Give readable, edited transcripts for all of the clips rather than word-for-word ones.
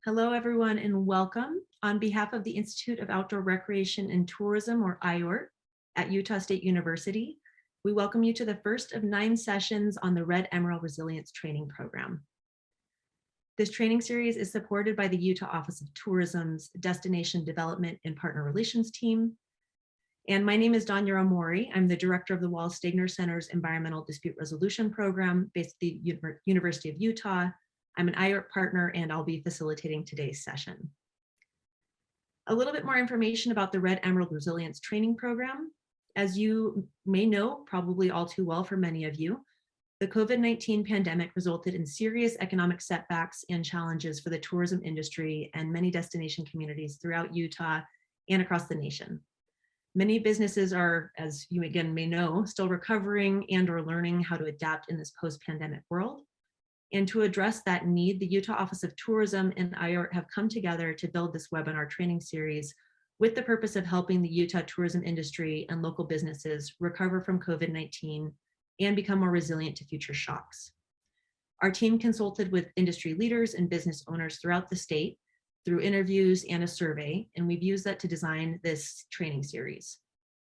Hello, everyone, and welcome. On behalf of the Institute of Outdoor Recreation and Tourism, or IORT, at Utah State University, we welcome you to the first of 9 sessions on the Red Emerald Resilience Training Program. This training series is supported by the Utah Office of Tourism's Destination Development and Partner Relations team. And my name is Danya Mori. I'm the director of the Wall-Stegner Center's Environmental Dispute Resolution Program based at the University of Utah. I'm an IORT partner, and I'll be facilitating today's session. A little bit more information about the Red Emerald Resilience Training Program. As you may know, probably all too well for many of you, the COVID-19 pandemic resulted in serious economic setbacks and challenges for the tourism industry and many destination communities throughout Utah and across the nation. Many businesses are, as you again may know, still recovering and or learning how to adapt in this post-pandemic world. And to address that need, the Utah Office of Tourism and IORT have come together to build this webinar training series with the purpose of helping the Utah tourism industry and local businesses recover from COVID-19 and become more resilient to future shocks. Our team consulted with industry leaders and business owners throughout the state through interviews and a survey, and we've used that to design this training series.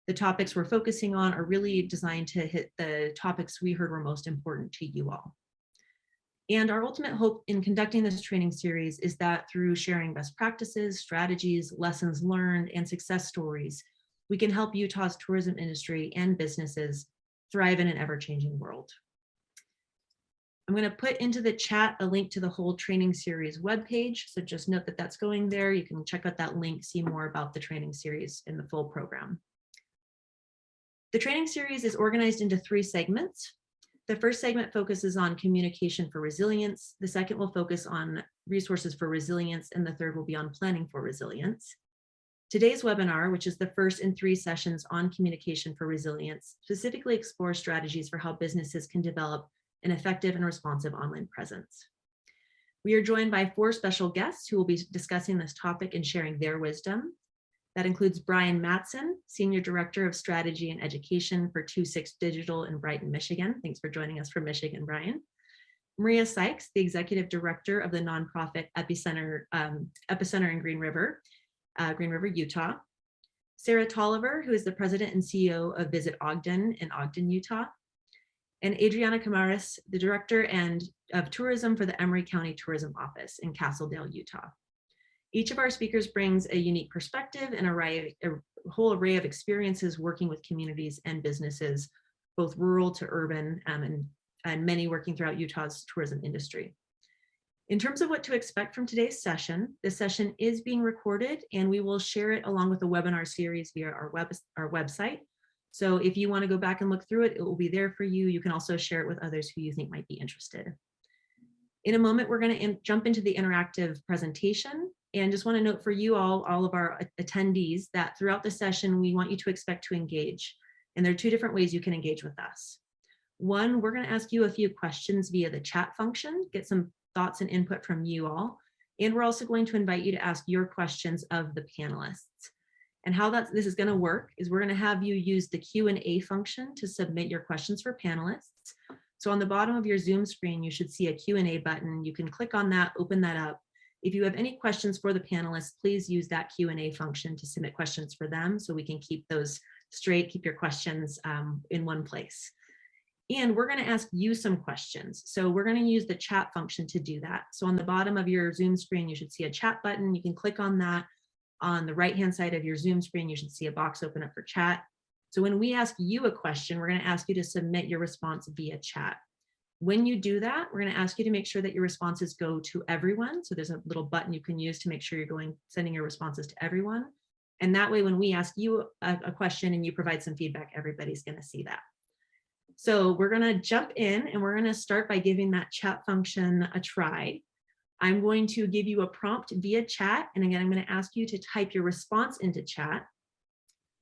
The topics we're focusing on are really designed to hit the topics we heard were most important to you all. And our ultimate hope in conducting this training series is that through sharing best practices, strategies, lessons learned, and success stories, we can help Utah's tourism industry and businesses thrive in an ever-changing world. I'm going to put into the chat a link to the whole training series webpage, so just note that that's going there. You can check out that link, see more about the training series in the full program. The training series is organized into 3 segments. The first segment focuses on communication for resilience. The second will focus on resources for resilience, and the third will be on planning for resilience. Today's webinar, which is the first in 3 sessions on communication for resilience, specifically explores strategies for how businesses can develop an effective and responsive online presence. We are joined by 4 special guests who will be discussing this topic and sharing their wisdom. That includes Brian Matson, Senior Director of Strategy and Education for TwoSix Digital in Brighton, Michigan. Thanks for joining us from Michigan, Brian. Maria Sykes, the Executive Director of the nonprofit Epicenter in Green River, Utah. Sara Toliver, who is the President and CEO of Visit Ogden in Ogden, Utah. And Adriana Chimaras, the Director of Tourism for the Emery County Tourism Office in Castledale, Utah. Each of our speakers brings a unique perspective and a whole array of experiences working with communities and businesses, both rural to urban, and many working throughout Utah's tourism industry. In terms of what to expect from today's session, this session is being recorded, and we will share it along with the webinar series via our website. So if you want to go back and look through it, it will be there for you. You can also share it with others who you think might be interested. In a moment, we're going to jump into the interactive presentation. And just want to note for you all of our attendees, that throughout the session, we want you to expect to engage. And there are 2 different ways you can engage with us. One, we're going to ask you a few questions via the chat function, get some thoughts and input from you all. And we're also going to invite you to ask your questions of the panelists. And how this is going to work is we're going to have you use the Q&A function to submit your questions for panelists. So on the bottom of your Zoom screen, you should see a Q&A button. You can click on that, open that up. If you have any questions for the panelists, please use that Q&A function to submit questions for them so we can keep those straight, keep your questions in one place. And we're going to ask you some questions. So we're going to use the chat function to do that. So on the bottom of your Zoom screen, you should see a chat button. You can click on that. On the right-hand side of your Zoom screen, you should see a box open up for chat. So when we ask you a question, we're going to ask you to submit your response via chat. When you do that, we're going to ask you to make sure that your responses go to everyone. So there's a little button you can use to make sure you're sending your responses to everyone. And that way, when we ask you a question and you provide some feedback, everybody's going to see that. So we're going to jump in, and we're going to start by giving that chat function a try. I'm going to give you a prompt via chat. And again, I'm going to ask you to type your response into chat.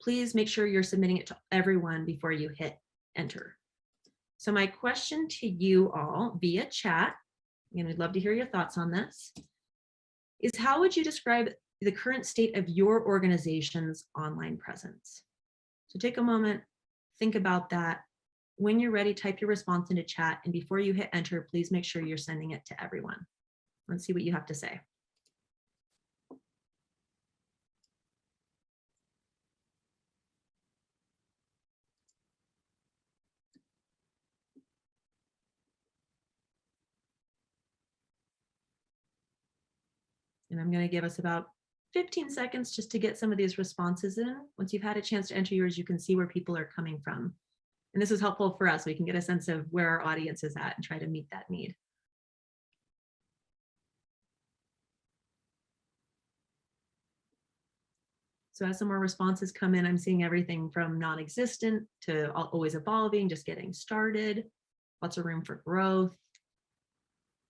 Please make sure you're submitting it to everyone before you hit enter. So my question to you all via chat, and we'd love to hear your thoughts on this, is how would you describe the current state of your organization's online presence? So take a moment, think about that. When you're ready, type your response into chat, and before you hit enter, please make sure you're sending it to everyone. Let's see what you have to say. And I'm going to give us about 15 seconds just to get some of these responses in. Once you've had a chance to enter yours, you can see where people are coming from. And this is helpful for us. We can get a sense of where our audience is at and try to meet that need. So as some more responses come in, I'm seeing everything from non-existent to always evolving, just getting started, lots of room for growth,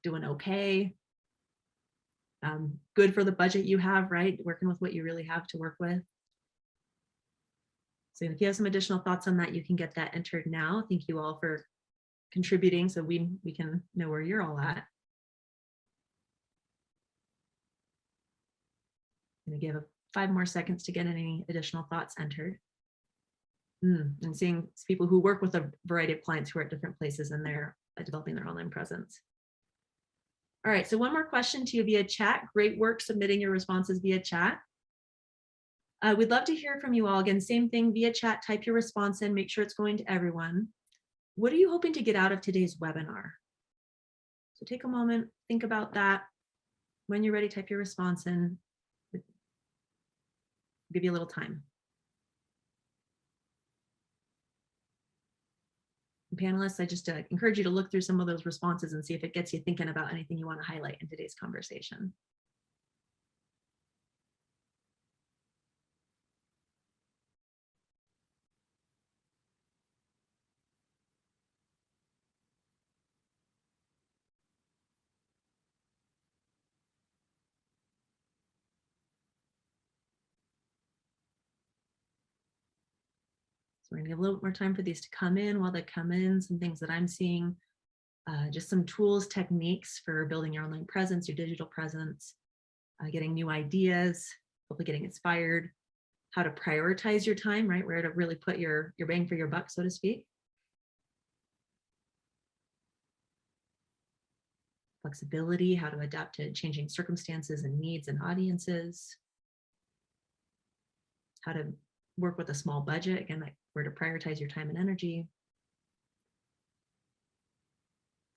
doing okay. Good for the budget you have, right? Working with what you really have to work with. So if you have some additional thoughts on that, you can get that entered now. Thank you all for contributing so we can know where you're all at. I'm going to give 5 more seconds to get any additional thoughts entered. And seeing people who work with a variety of clients who are at different places and they're developing their online presence. All right, so one more question to you via chat. Great work submitting your responses via chat. We'd love to hear from you all. Again, same thing via chat, type your response in, make sure it's going to everyone. What are you hoping to get out of today's webinar? So take a moment, think about that. When you're ready, type your response in. Give you a little time. Panelists, I just encourage you to look through some of those responses and see if it gets you thinking about anything you want to highlight in today's conversation. So we're gonna give a little more time for these to come in. While they come in, some things that I'm seeing, just some tools, techniques for building your online presence, your digital presence, getting new ideas, hopefully getting inspired, how to prioritize your time, right? Where to really put your bang for your buck, so to speak. Flexibility, how to adapt to changing circumstances and needs and audiences. How to work with a small budget, again, like where to prioritize your time and energy.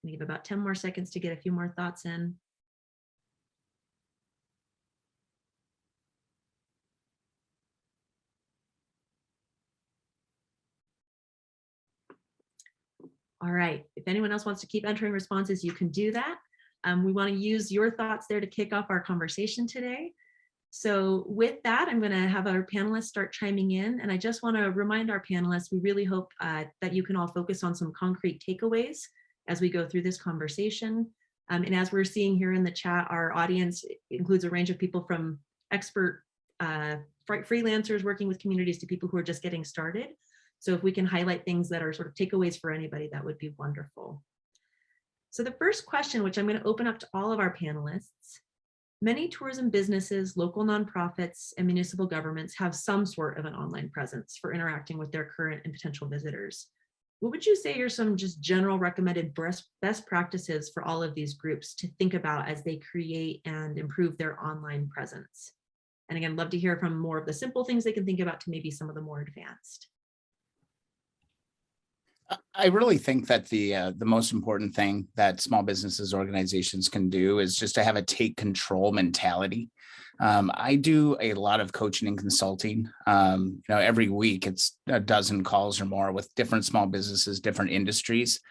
I'm gonna give about 10 more seconds to get a few more thoughts in. All right, if anyone else wants to keep entering responses, you can do that. We want to use your thoughts there to kick off our conversation today. So with that, I'm going to have our panelists start chiming in. And I just want to remind our panelists, we really hope that you can all focus on some concrete takeaways as we go through this conversation. And as we're seeing here in the chat, our audience includes a range of people from expert freelancers working with communities to people who are just getting started. So if we can highlight things that are sort of takeaways for anybody, that would be wonderful. So the first question, which I'm going to open up to all of our panelists, many tourism businesses, local nonprofits, and municipal governments have some sort of an online presence for interacting with their current and potential visitors. What would you say are some just general recommended best practices for all of these groups to think about as they create and improve their online presence? And again, love to hear from more of the simple things they can think about to maybe some of the more advanced. I really think that the most important thing that small businesses organizations can do is just to have a take control mentality. I do a lot of coaching and consulting. Every week it's a dozen calls or more with different small businesses, different industries,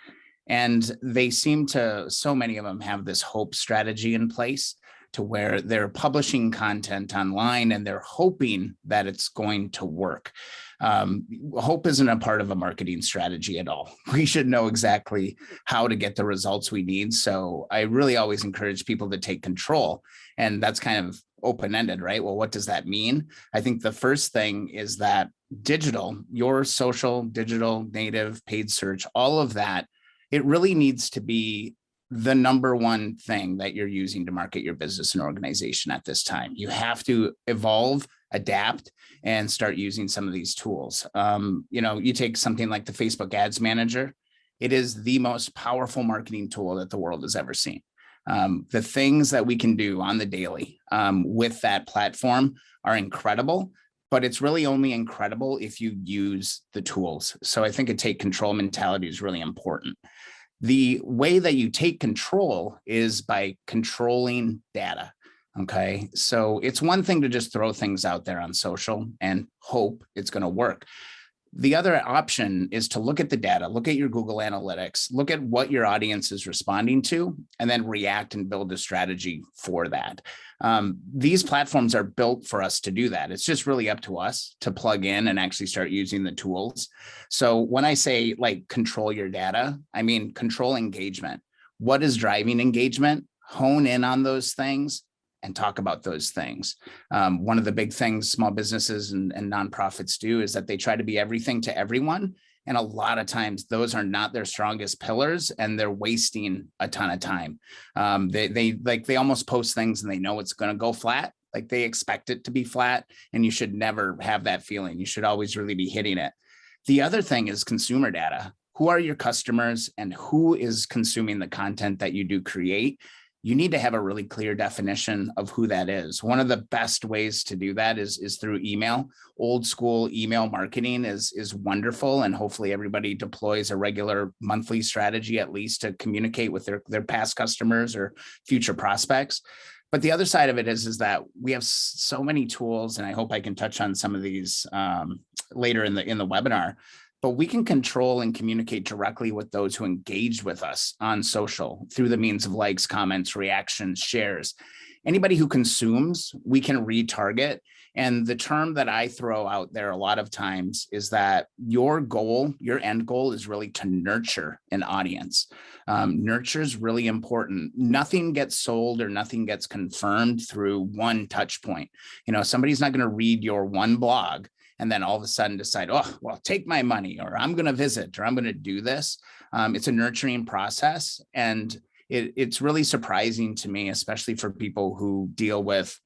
and they seem to, so many of them have this hope strategy in place to where they're publishing content online and they're hoping that it's going to work. Hope isn't a part of a marketing strategy at all. We should know exactly how to get the results we need. So I really always encourage people to take control, and that's kind of open-ended, right? Well, what does that mean? I think the first thing is that digital, your social, digital, native, paid search, all of that, it really needs to be the number one thing that you're using to market your business and organization at this time. You have to evolve, adapt, and start using some of these tools. You take something like the Facebook Ads Manager. It is the most powerful marketing tool that the world has ever seen. The things that we can do on the daily with that platform are incredible, but it's really only incredible if you use the tools. So I think a take control mentality is really important. The way that you take control is by controlling data. Okay, so it's one thing to just throw things out there on social and hope it's going to work. The other option is to look at the data, look at your Google Analytics, look at what your audience is responding to, and then react and build a strategy for that. These platforms are built for us to do that. It's just really up to us to plug in and actually start using the tools. So when I say like control your data, I mean control engagement. What is driving engagement? Hone in on those things and talk about those things. One of the big things small businesses and nonprofits do is that they try to be everything to everyone. And a lot of times those are not their strongest pillars and they're wasting a ton of time. They almost post things and they know it's going to go flat. Like they expect it to be flat, and you should never have that feeling. You should always really be hitting it. The other thing is consumer data. Who are your customers and who is consuming the content that you do create? You need to have a really clear definition of who that is. One of the best ways to do that is through email. Old school email marketing is wonderful, and hopefully everybody deploys a regular monthly strategy at least to communicate with their past customers or future prospects. But the other side of it is that we have so many tools, and I hope I can touch on some of these later in the webinar. But we can control and communicate directly with those who engaged with us on social through the means of likes, comments, reactions, shares. Anybody who consumes, we can retarget. And the term that I throw out there a lot of times is that your goal, your end goal is really to nurture an audience. Nurture is really important. Nothing gets sold or nothing gets confirmed through one touch point. Somebody's not going to read your one blog and then all of a sudden decide, oh, well, take my money, or I'm going to visit, or I'm going to do this. It's a nurturing process. And it's really surprising to me, especially for people who deal with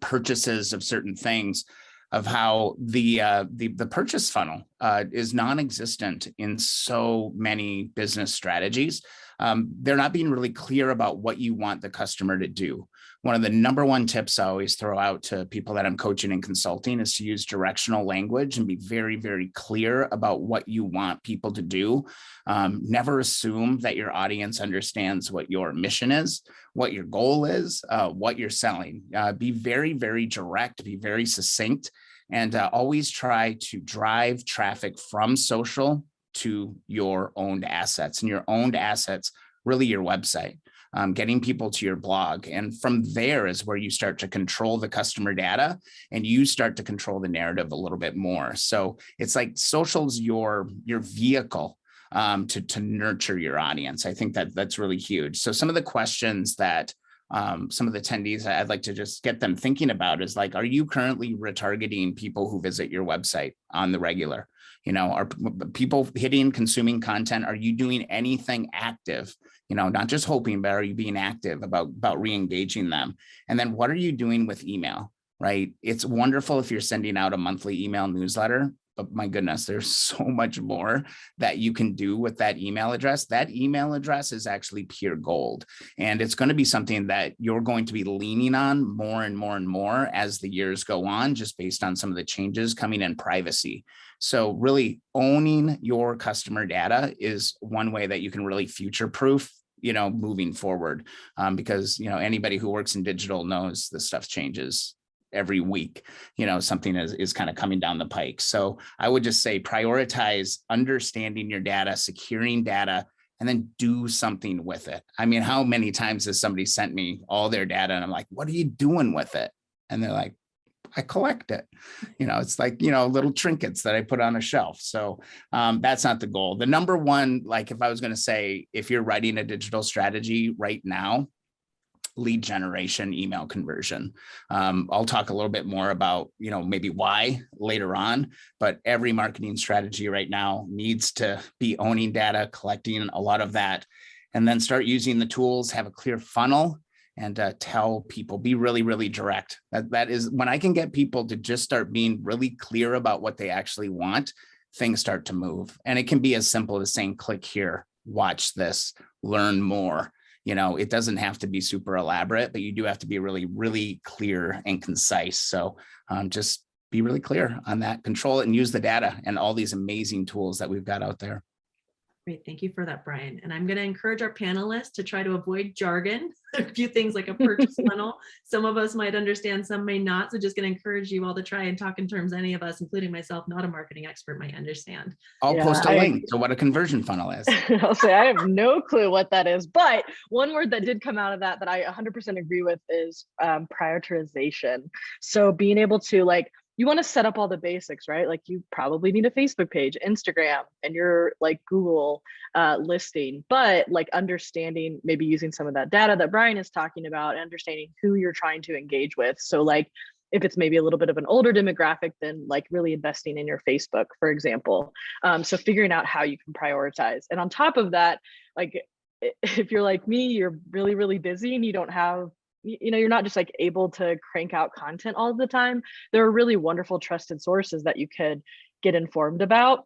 purchases of certain things, of how the purchase funnel is non-existent in so many business strategies. They're not being really clear about what you want the customer to do. One of the number one tips I always throw out to people that I'm coaching and consulting is to use directional language and be very, very clear about what you want people to do. Never assume that your audience understands what your mission is, what your goal is, what you're selling. Be very, very direct, be very succinct, and always try to drive traffic from social to your owned assets, and your owned assets, really your website. Getting people to your blog. And from there is where you start to control the customer data and you start to control the narrative a little bit more. So it's like social's your vehicle to nurture your audience. I think that's really huge. So some of the questions that some of the attendees, I'd like to just get them thinking about is like, are you currently retargeting people who visit your website on the regular? Are people hitting, consuming content? Are you doing anything active? Not just hoping, but are you being active about re-engaging them? And then what are you doing with email, right? It's wonderful if you're sending out a monthly email newsletter, but my goodness, there's so much more that you can do with that email address. That email address is actually pure gold. And it's going to be something that you're going to be leaning on more and more and more as the years go on, just based on some of the changes coming in privacy. So really owning your customer data is one way that you can really future-proof, moving forward, because, anybody who works in digital knows this stuff changes every week. Something is kind of coming down the pike. So I would just say prioritize understanding your data, securing data, and then do something with it. I mean, how many times has somebody sent me all their data and I'm like, what are you doing with it? And they're like, I collect it. It's like, little trinkets that I put on a shelf. So that's not the goal. The number one, like if I was going to say, if you're writing a digital strategy right now, lead generation, email conversion. I'll talk a little bit more about, maybe why later on, but every marketing strategy right now needs to be owning data, collecting a lot of that, and then start using the tools, have a clear funnel, and tell people, be really, really direct. That is when I can get people to just start being really clear about what they actually want, things start to move. And it can be as simple as saying, click here, watch this, learn more. It doesn't have to be super elaborate, but you do have to be really, really clear and concise. So just be really clear on that, control it, and use the data and all these amazing tools that we've got out there. Great, thank you for that, Brian. And I'm going to encourage our panelists to try to avoid jargon. A few things like a purchase funnel. Some of us might understand, some may not. So just going to encourage you all to try and talk in terms any of us, including myself, not a marketing expert, might understand. I'll post a link to what a conversion funnel is. I'll say I have no clue what that is, but one word that did come out of that I 100% agree with is prioritization. So being able to, like, you want to set up all the basics, right? Like you probably need a Facebook page, Instagram, and your like Google listing, but like understanding, maybe using some of that data that Brian is talking about, and understanding who you're trying to engage with. So like if it's maybe a little bit of an older demographic, then like really investing in your Facebook, for example. So figuring out how you can prioritize. And on top of that, like if you're like me, you're really, really busy and you don't have, you know, you're not just like able to crank out content all the time. There are really wonderful trusted sources that you could get informed about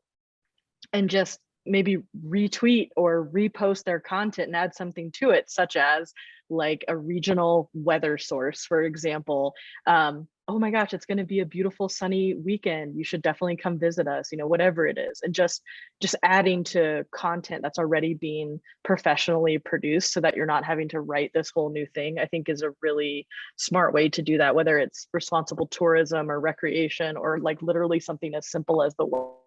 and just maybe retweet or repost their content and add something to it, such as like a regional weather source, for example. Oh my gosh, it's going to be a beautiful sunny weekend. You should definitely come visit us, you know, whatever it is. And just adding to content that's already being professionally produced so that you're not having to write this whole new thing, I think is a really smart way to do that, whether it's responsible tourism or recreation or like literally something as simple as the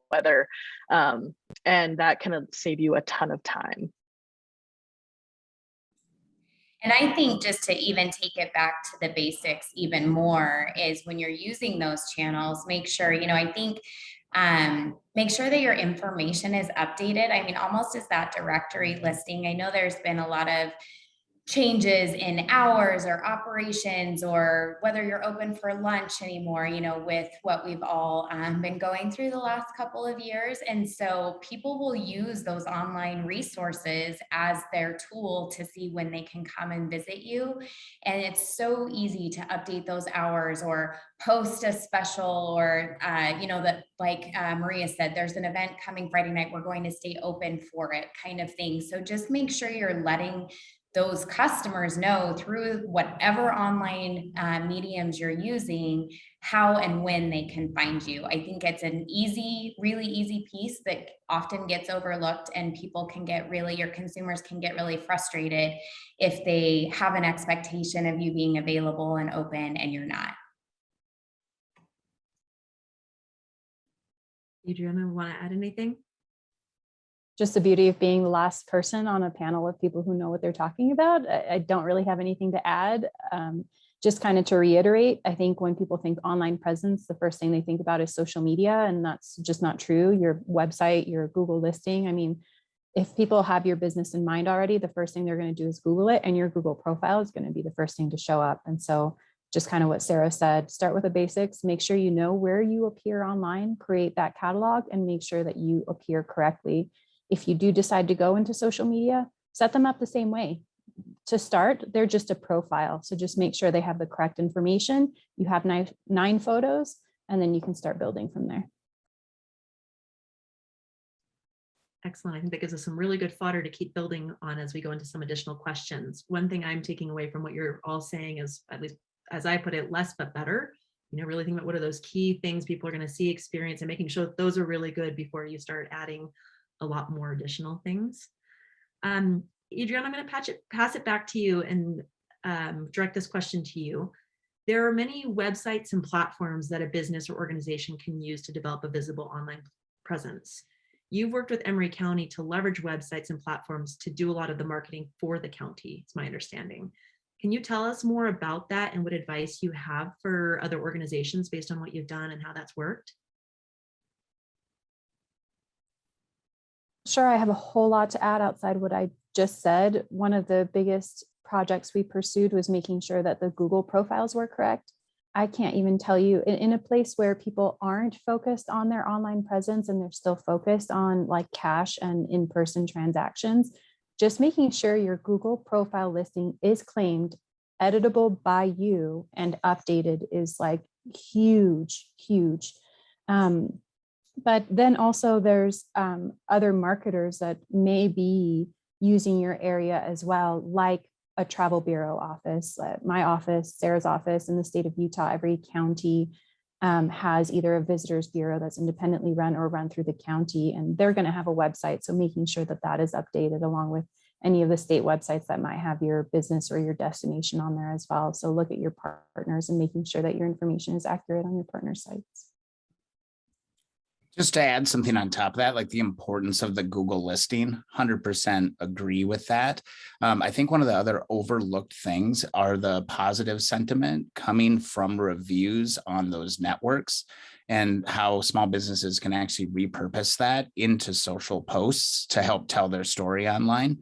weather. And that can save you a ton of time. And I think just to even take it back to the basics even more is when you're using those channels, make sure, you know, I think make sure that your information is updated. I mean, almost as that directory listing. I know there's been a lot of changes in hours or operations or whether you're open for lunch anymore, you know, with what we've all been going through the last couple of years. And so people will use those online resources as their tool to see when they can come and visit you. And it's so easy to update those hours or post a special or, you know, that like Maria said, there's an event coming Friday night, we're going to stay open for it kind of thing. So just make sure you're letting those customers know through whatever online mediums you're using, how and when they can find you. I think it's an easy, really easy piece that often gets overlooked, and people can get really, your consumers can get really frustrated if they have an expectation of you being available and open and you're not. Adriana, want to add anything? Just the beauty of being the last person on a panel of people who know what they're talking about. I don't really have anything to add. Just kind of to reiterate, I think when people think online presence, the first thing they think about is social media, and that's just not true. Your website, your Google listing. I mean, if people have your business in mind already, the first thing they're going to do is Google it, and your Google profile is going to be the first thing to show up. And so just kind of what Sara said, start with the basics, make sure you know where you appear online, create that catalog, and make sure that you appear correctly. If you do decide to go into social media, set them up the same way. To start, they're just a profile. So just make sure they have the correct information. You have nine photos, and then you can start building from there. Excellent. I think that gives us some really good fodder to keep building on as we go into some additional questions. One thing I'm taking away from what you're all saying is, at least as I put it, less but better. You know, really think about what are those key things people are going to see, experience, and making sure that those are really good before you start adding a lot more additional things. Adriana, I'm going to pass it back to you and direct this question to you. There are many websites and platforms that a business or organization can use to develop a visible online presence. You've worked with Emery County to leverage websites and platforms to do a lot of the marketing for the county, it's my understanding. Can you tell us more about that and what advice you have for other organizations based on what you've done and how that's worked? Sure, I have a whole lot to add outside what I just said. One of the biggest projects we pursued was making sure that the Google profiles were correct. I can't even tell you, in a place where people aren't focused on their online presence and they're still focused on like cash and in-person transactions, just making sure your Google profile listing is claimed, editable by you, and updated is like huge, huge. But then also there's other marketers that may be using your area as well, like a travel bureau office, my office, Sarah's office in the state of Utah, every county has either a visitors bureau that's independently run or run through the county, and they're going to have a website. So making sure that that is updated along with any of the state websites that might have your business or your destination on there as well. So look at your partners and making sure that your information is accurate on your partner sites. Just to add something on top of that, like the importance of the Google listing, 100% agree with that. I think one of the other overlooked things are the positive sentiment coming from reviews on those networks and how small businesses can actually repurpose that into social posts to help tell their story online.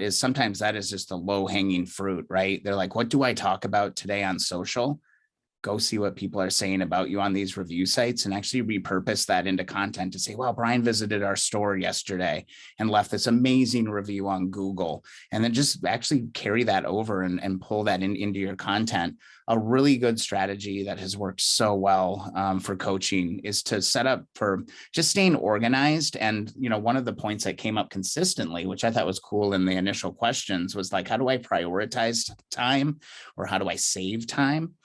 Sometimes that is just a low hanging fruit, right? They're like, what do I talk about today on social? Go see what people are saying about you on these review sites and actually repurpose that into content to say, well, Brian visited our store yesterday and left this amazing review on Google. And then just actually carry that over and pull that into your content. A really good strategy that has worked so well for coaching is to set up for just staying organized. And, one of the points that came up consistently, which I thought was cool in the initial questions, was like, how do I prioritize time, or how do I save time?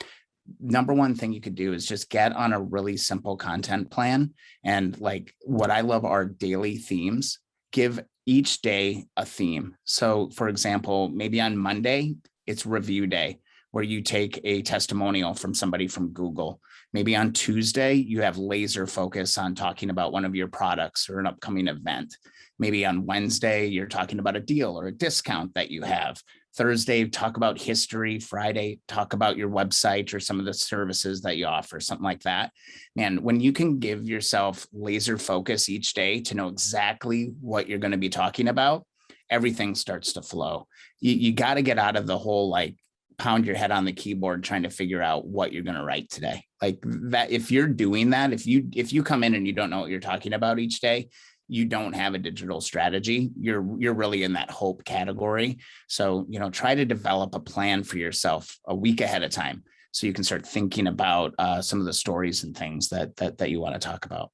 Number one thing you could do is just get on a really simple content plan. And like what I love are daily themes. Give each day a theme. So for example, maybe on Monday, it's review day, where you take a testimonial from somebody from Google. Maybe on Tuesday, you have laser focus on talking about one of your products or an upcoming event. Maybe on Wednesday, you're talking about a deal or a discount that you have. Thursday, talk about history. Friday, talk about your website or some of the services that you offer, something like that. Man, when you can give yourself laser focus each day to know exactly what you're going to be talking about, everything starts to flow. You got to get out of the whole like pound your head on the keyboard trying to figure out what you're going to write today. Like that, if you're doing that, if you come in and you don't know what you're talking about each day, you don't have a digital strategy. You're really in that hope category. So, try to develop a plan for yourself a week ahead of time so you can start thinking about some of the stories and things that you want to talk about.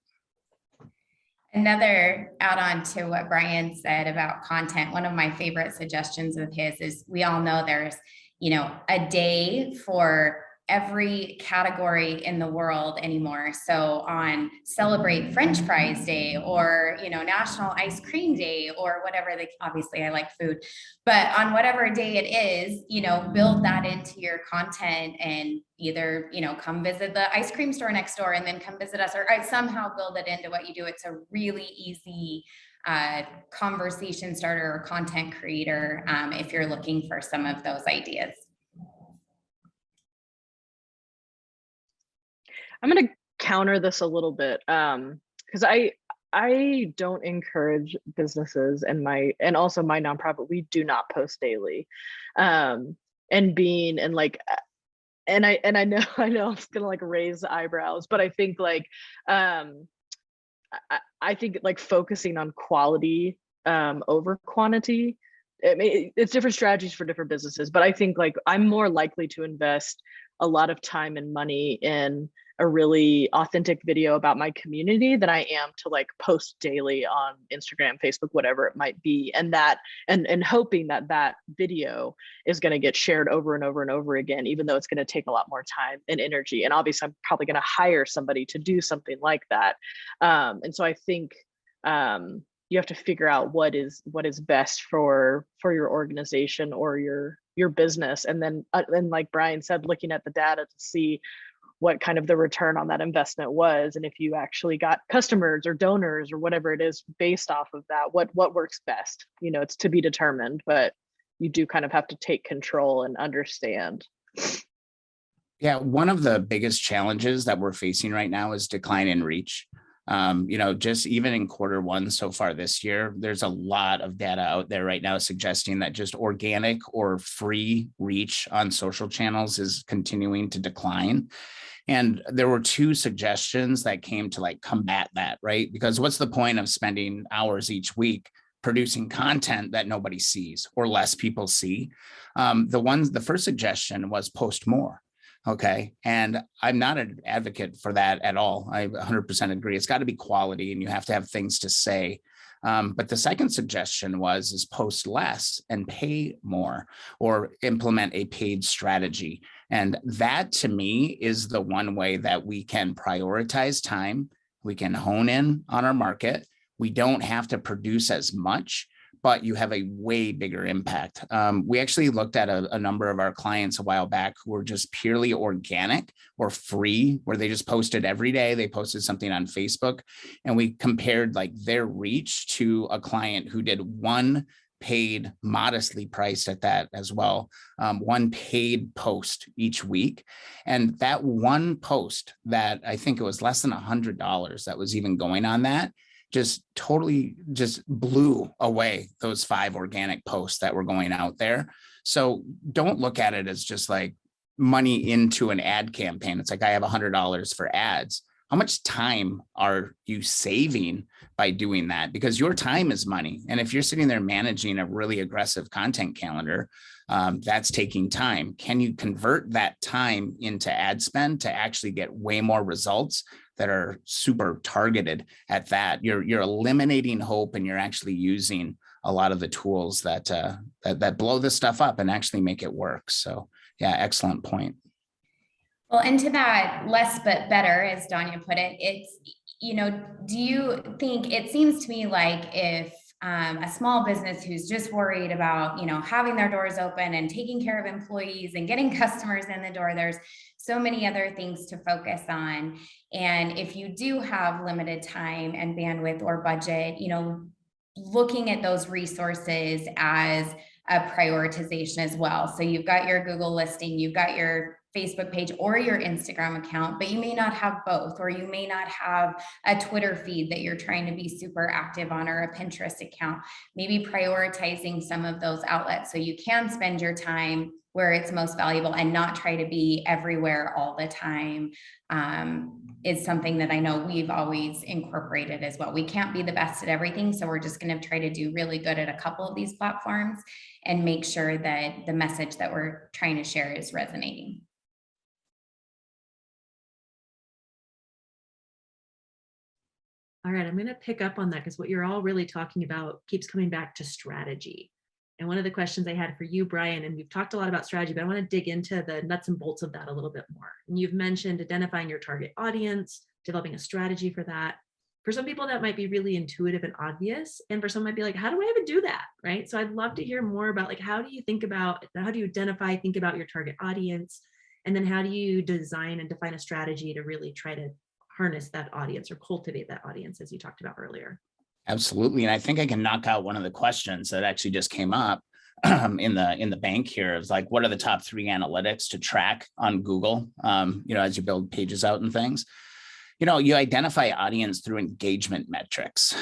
Another add on to what Brian said about content, one of my favorite suggestions of his is we all know there's, a day for every category in the world anymore. So on Celebrate French Fries Day or, National Ice Cream Day or whatever, obviously I like food, but on whatever day it is, build that into your content and either, come visit the ice cream store next door and then come visit us, or somehow build it into what you do. It's a really easy conversation starter or content creator if you're looking for some of those ideas. I'm going to counter this a little bit because I don't encourage businesses and also my nonprofit. We do not post daily, and I know it's gonna like raise the eyebrows, but I think I think focusing on quality over quantity. It's different strategies for different businesses, but I think I'm more likely to invest a lot of time and money in a really authentic video about my community than I am to post daily on Instagram, Facebook, whatever it might be. And hoping that video is going to get shared over and over and over again, even though it's going to take a lot more time and energy. And obviously I'm probably going to hire somebody to do something like that. And so I think you have to figure out what is best for your organization or your business. And then like Brian said, looking at the data to see what kind of the return on that investment was, and if you actually got customers or donors or whatever it is based off of that, what works best. It's to be determined, but you do kind of have to take control and understand. Yeah, one of the biggest challenges that we're facing right now is decline in reach. Just even in Q1 so far this year, there's a lot of data out there right now suggesting that just organic or free reach on social channels is continuing to decline. And there were two suggestions that came to combat that, right? Because what's the point of spending hours each week producing content that nobody sees or less people see? The first suggestion was post more. Okay. And I'm not an advocate for that at all. I 100% agree. It's got to be quality and you have to have things to say. But the second suggestion is post less and pay more, or implement a paid strategy. And that to me is the one way that we can prioritize time. We can hone in on our market. We don't have to produce as much, but you have a way bigger impact. We actually looked at a number of our clients a while back who were just purely organic or free, where they just posted every day. They posted something on Facebook, and we compared like their reach to a client who did one paid, modestly priced at that as well, one paid post each week. And that one post that I think it was less than $100 that was even going on that, just totally just blew away those 5 organic posts that were going out there. So don't look at it as just like money into an ad campaign. It's like, I have $100 for ads. How much time are you saving by doing that? Because your time is money. And if you're sitting there managing a really aggressive content calendar, that's taking time. Can you convert that time into ad spend to actually get way more results that are super targeted at that? You're eliminating hope, and you're actually using a lot of the tools that that blow this stuff up and actually make it work. So yeah, excellent point. Well, and to that less but better, as Danya put it, it's, do you think, it seems to me like if a small business who's just worried about, having their doors open and taking care of employees and getting customers in the door, there's so many other things to focus on. And if you do have limited time and bandwidth or budget, looking at those resources as a prioritization as well. So you've got your Google listing, you've got your Facebook page or your Instagram account, but you may not have both, or you may not have a Twitter feed that you're trying to be super active on, or a Pinterest account. Maybe prioritizing some of those outlets so you can spend your time where it's most valuable and not try to be everywhere all the time, is something that I know we've always incorporated as well. We can't be the best at everything, so we're just going to try to do really good at a couple of these platforms and make sure that the message that we're trying to share is resonating. All right, I'm going to pick up on that, because what you're all really talking about keeps coming back to strategy. And one of the questions I had for you, Brian, and we've talked a lot about strategy, but I want to dig into the nuts and bolts of that a little bit more. And you've mentioned identifying your target audience, developing a strategy for that. For some people, that might be really intuitive and obvious. And for some might be like, how do I even do that? Right. So I'd love to hear more about, like, how do you identify, think about your target audience? And then how do you design and define a strategy to really try to harness that audience or cultivate that audience, as you talked about earlier? Absolutely. And I think I can knock out one of the questions that actually just came up in the bank here. Is like, what are the top 3 analytics to track on Google, as you build pages out and things? You identify audience through engagement metrics.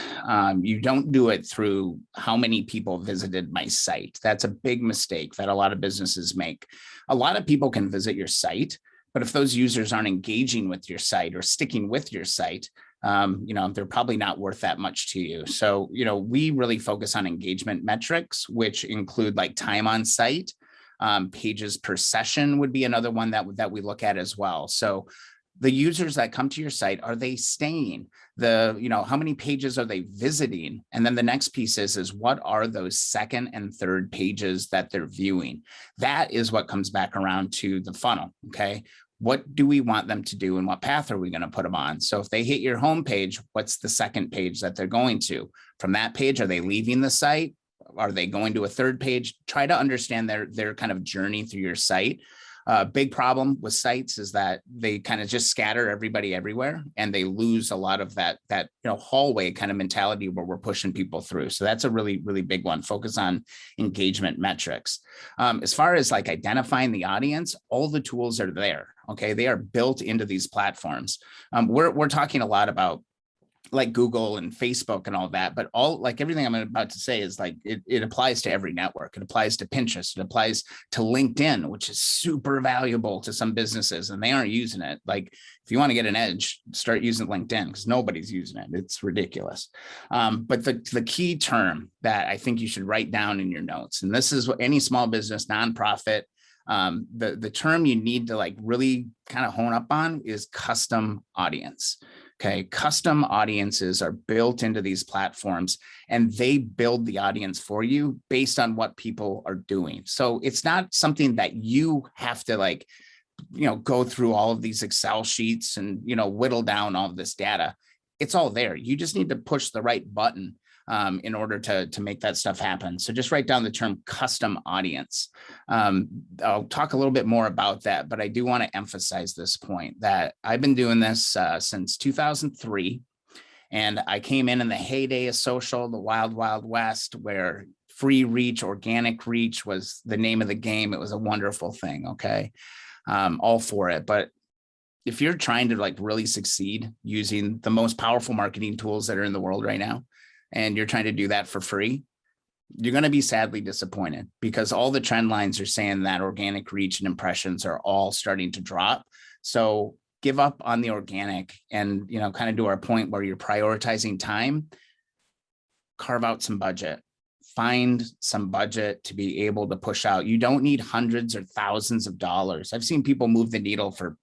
You don't do it through how many people visited my site. That's a big mistake that a lot of businesses make. A lot of people can visit your site, but if those users aren't engaging with your site or sticking with your site, they're probably not worth that much to you. So, we really focus on engagement metrics, which include like time on site, pages per session would be another one that we look at as well. So the users that come to your site, are they staying? How many pages are they visiting? And then the next piece is what are those second and third pages that they're viewing? That is what comes back around to the funnel. Okay. What do we want them to do, and what path are we going to put them on? So if they hit your homepage, what's the second page that they're going to? From that page, are they leaving the site? Are they going to a third page? Try to understand their kind of journey through your site. Big problem with sites is that they kind of just scatter everybody everywhere, and they lose a lot of that hallway kind of mentality where we're pushing people through. So that's a really, really big one. Focus on engagement metrics. As far as like identifying the audience, all the tools are there. Okay, they are built into these platforms. We're talking a lot about like Google and Facebook and all that, but everything I'm about to say is like, it applies to every network. It applies to Pinterest. It applies to LinkedIn, which is super valuable to some businesses, and they aren't using it. Like, if you want to get an edge, start using LinkedIn, because nobody's using it. It's ridiculous. But the key term that I think you should write down in your notes, and this is what any small business, nonprofit, the term you need to like really kind of hone up on is custom audience. Okay, custom audiences are built into these platforms and they build the audience for you based on what people are doing. So it's not something that you have to like, go through all of these Excel sheets and, whittle down all of this data. It's all there. You just need to push the right button in order to make that stuff happen. So just write down the term custom audience. I'll talk a little bit more about that, but I do want to emphasize this point that I've been doing this since 2003. And I came in the heyday of social, the wild, wild west, where free reach, organic reach was the name of the game. It was a wonderful thing. Okay. All for it. But if you're trying to like really succeed using the most powerful marketing tools that are in the world right now, and you're trying to do that for free, you're going to be sadly disappointed because all the trend lines are saying that organic reach and impressions are all starting to drop. So give up on the organic and, kind of do our point where you're prioritizing time, carve out some budget. Find some budget to be able to push out. You don't need hundreds or thousands of dollars. I've seen people move the needle for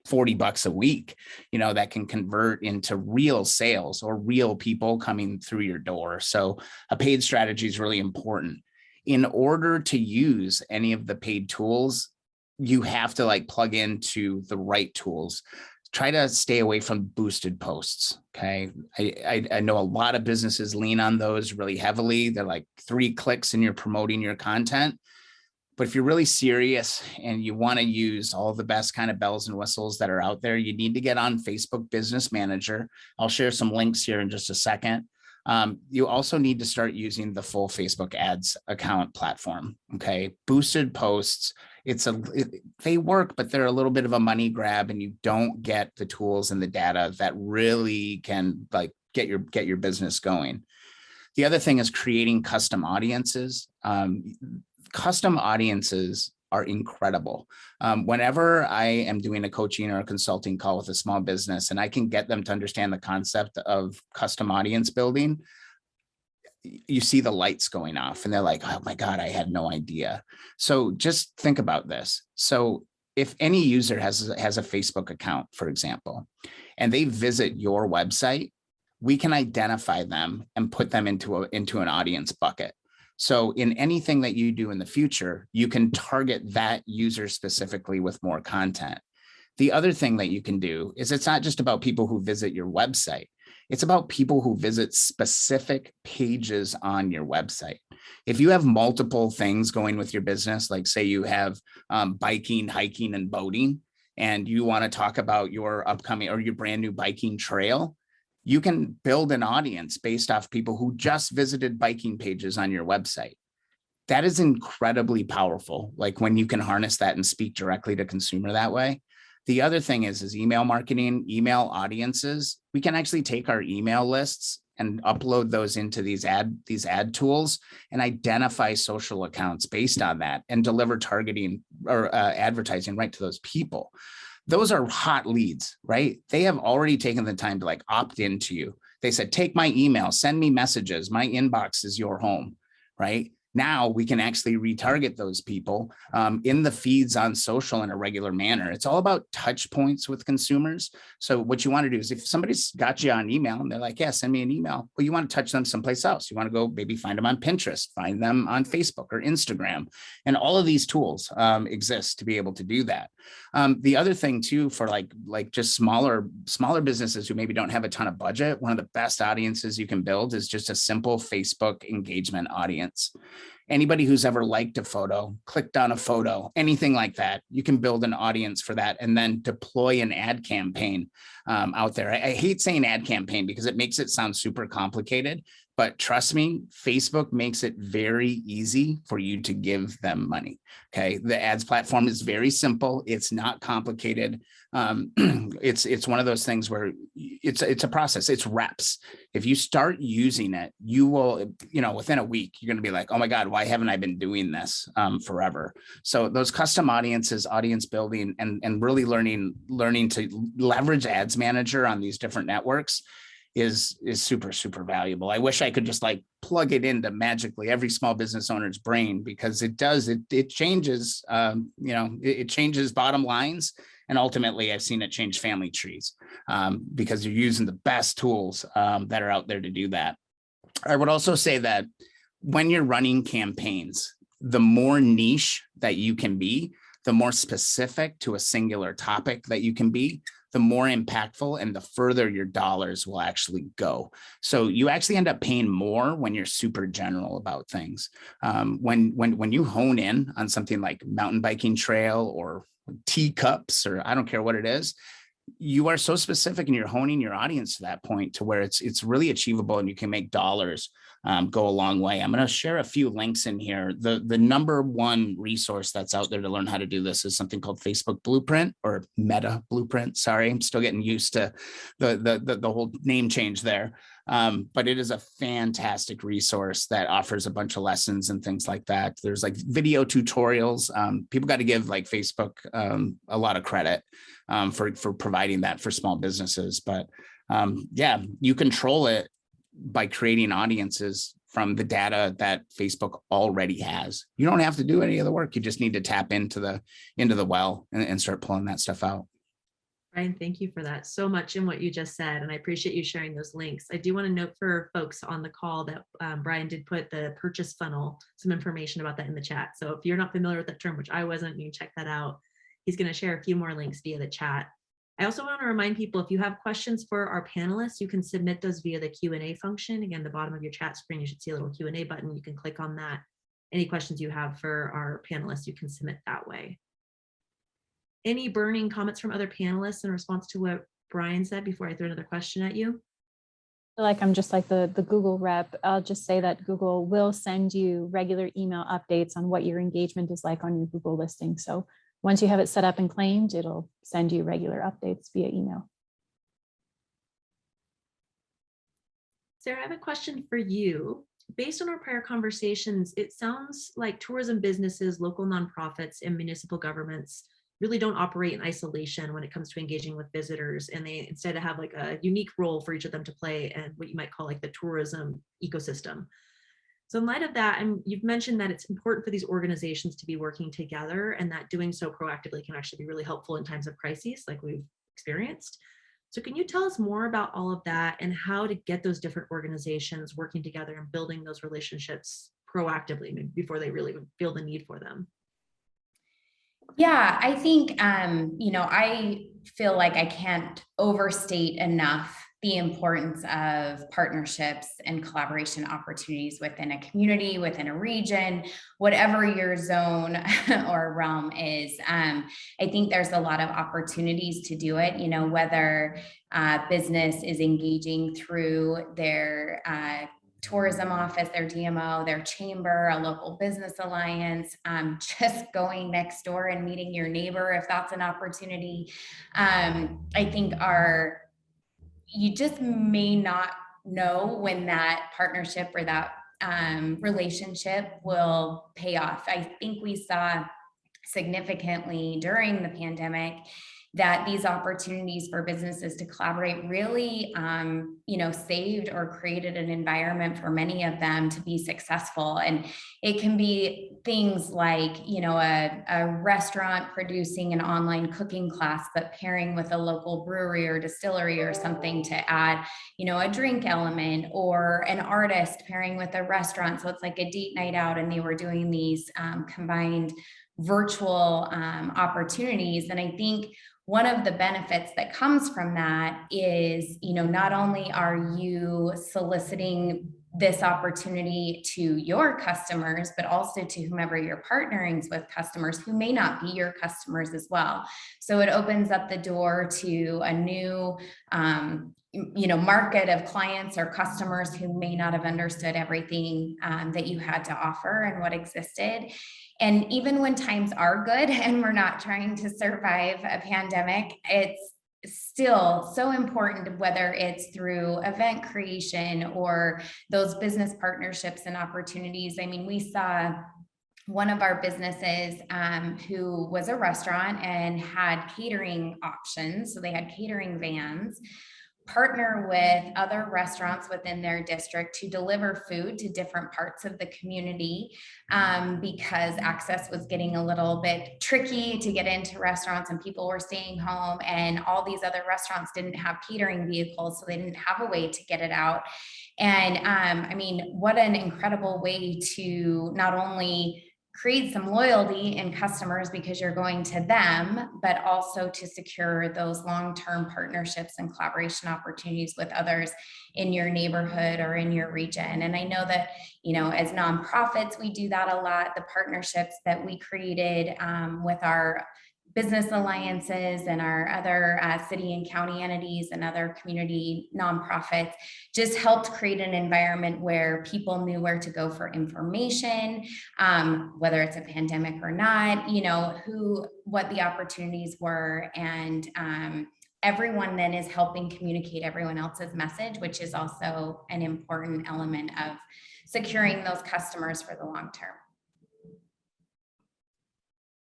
$40 a week, that can convert into real sales or real people coming through your door. So a paid strategy is really important. In order to use any of the paid tools, you have to like plug into the right tools. Try to stay away from boosted posts. Okay. I know a lot of businesses lean on those really heavily. They're like 3 clicks and you're promoting your content. But if you're really serious and you want to use all the best kind of bells and whistles that are out there, you need to get on Facebook Business Manager. I'll share some links here in just a second. You also need to start using the full Facebook ads account platform. Okay. Boosted posts. They work, but they're a little bit of a money grab and you don't get the tools and the data that really can like get your business going. The other thing is creating custom audiences. Custom audiences are incredible. Whenever I am doing a coaching or a consulting call with a small business and I can get them to understand the concept of custom audience building, you see the lights going off and they're like, oh my God, I had no idea. So just think about this. So if any user has a Facebook account, for example, and they visit your website, we can identify them and put them into an audience bucket. So in anything that you do in the future, you can target that user specifically with more content. The other thing that you can do is it's not just about people who visit your website. It's about people who visit specific pages on your website. If you have multiple things going with your business, like say you have biking, hiking, and boating, and you want to talk about your upcoming or your brand new biking trail, you can build an audience based off people who just visited biking pages on your website. That is incredibly powerful, like when you can harness that and speak directly to consumer that way. The other thing is email marketing, email audiences. We can actually take our email lists and upload those into these ad tools and identify social accounts based on that and deliver targeting or advertising right to those people. Those are hot leads, right? They have already taken the time to like opt into you. They said, take my email, send me messages. My inbox is your home, right? Now we can actually retarget those people in the feeds on social in a regular manner. It's all about touch points with consumers. So what you want to do is if somebody's got you on email and they're like, yeah, send me an email. Well, you want to touch them someplace else. You want to go maybe find them on Pinterest, find them on Facebook or Instagram. And all of these tools exist to be able to do that. The other thing too, for like just smaller businesses who maybe don't have a ton of budget, one of the best audiences you can build is just a simple Facebook engagement audience. Anybody who's ever liked a photo, clicked on a photo, anything like that, you can build an audience for that and then deploy an ad campaign out there. I hate saying ad campaign because it makes it sound super complicated, but trust me, Facebook makes it very easy for you to give them money. Okay. The ads platform is very simple. It's not complicated. It's one of those things where it's a process. It's reps. If you start using it, you will, within a week, you're going to be like, oh my God, why haven't I been doing this forever? So those custom audiences, audience building, and really learning to leverage Ads Manager on these different networks is super, super valuable. I wish I could just like plug it into magically every small business owner's brain, because it changes, it changes bottom lines And ultimately, I've seen it change family trees because you're using the best tools that are out there to do that. I would also say that when you're running campaigns, the more niche that you can be, the more specific to a singular topic that you can be, the more impactful and the further your dollars will actually go. So you actually end up paying more when you're super general about things. When you hone in on something like mountain biking trail or teacups, or I don't care what it is, you are so specific and you're honing your audience to that point to where it's really achievable and you can make dollars go a long way. I'm going to share a few links in here. The number one resource that's out there to learn how to do this is something called Facebook Blueprint or Meta Blueprint. Sorry, I'm still getting used to the whole name change there. But it is a fantastic resource that offers a bunch of lessons and things like that. There's like video tutorials. People got to give like Facebook a lot of credit for providing that for small businesses. But yeah, you control it by creating audiences from the data that Facebook already has. You don't have to do any of the work. You just need to tap into the well and start pulling that stuff out. Brian, thank you for that so much in what you just said. And I appreciate you sharing those links. I do want to note for folks on the call that Brian did put the purchase funnel, some information about that in the chat. So if you're not familiar with that term, which I wasn't, you can check that out. He's going to share a few more links via the chat. I also want to remind people, if you have questions for our panelists, you can submit those via the Q&A function. Again, the bottom of your chat screen, you should see a little Q&A button. You can click on that. Any questions you have for our panelists, you can submit that way. Any burning comments from other panelists in response to what Brian said before I throw another question at you? I feel like I'm just like the Google rep. I'll just say that Google will send you regular email updates on what your engagement is like on your Google listing. So once you have it set up and claimed, it'll send you regular updates via email. Sara, I have a question for you. Based on our prior conversations, it sounds like tourism businesses, local nonprofits, and municipal governments really don't operate in isolation when it comes to engaging with visitors. And they instead have like a unique role for each of them to play and what you might call like the tourism ecosystem. So in light of that, and you've mentioned that it's important for these organizations to be working together and that doing so proactively can actually be really helpful in times of crises like we've experienced. So can you tell us more about all of that and how to get those different organizations working together and building those relationships proactively before they really feel the need for them? Yeah, I think, I feel like I can't overstate enough the importance of partnerships and collaboration opportunities within a community, within a region, whatever your zone or realm is. I think there's a lot of opportunities to do it, whether business is engaging through their tourism office, their DMO, their chamber, a local business alliance, just going next door and meeting your neighbor if that's an opportunity. I think you just may not know when that partnership or that relationship will pay off. I think we saw significantly during the pandemic that these opportunities for businesses to collaborate really, saved or created an environment for many of them to be successful. And it can be things like, a restaurant producing an online cooking class, but pairing with a local brewery or distillery or something to add, a drink element, or an artist pairing with a restaurant. So it's like a date night out, and they were doing these combined virtual opportunities. And I think one of the benefits that comes from that is, not only are you soliciting this opportunity to your customers, but also to whomever you're partnering with, customers who may not be your customers as well. So it opens up the door to a new market of clients or customers who may not have understood everything that you had to offer and what existed. And even when times are good and we're not trying to survive a pandemic, it's still so important, whether it's through event creation or those business partnerships and opportunities. I mean, we saw one of our businesses who was a restaurant and had catering options. So they had catering vans, partner with other restaurants within their district to deliver food to different parts of the community, because access was getting a little bit tricky to get into restaurants and people were staying home, and all these other restaurants didn't have catering vehicles, so they didn't have a way to get it out. And I mean, what an incredible way to not only create some loyalty in customers because you're going to them, but also to secure those long-term partnerships and collaboration opportunities with others in your neighborhood or in your region. And I know that, you know, as nonprofits, we do that a lot. The partnerships that we created with our business alliances and our other city and county entities and other community nonprofits just helped create an environment where people knew where to go for information, whether it's a pandemic or not, you know, what the opportunities were. And everyone then is helping communicate everyone else's message, which is also an important element of securing those customers for the long term.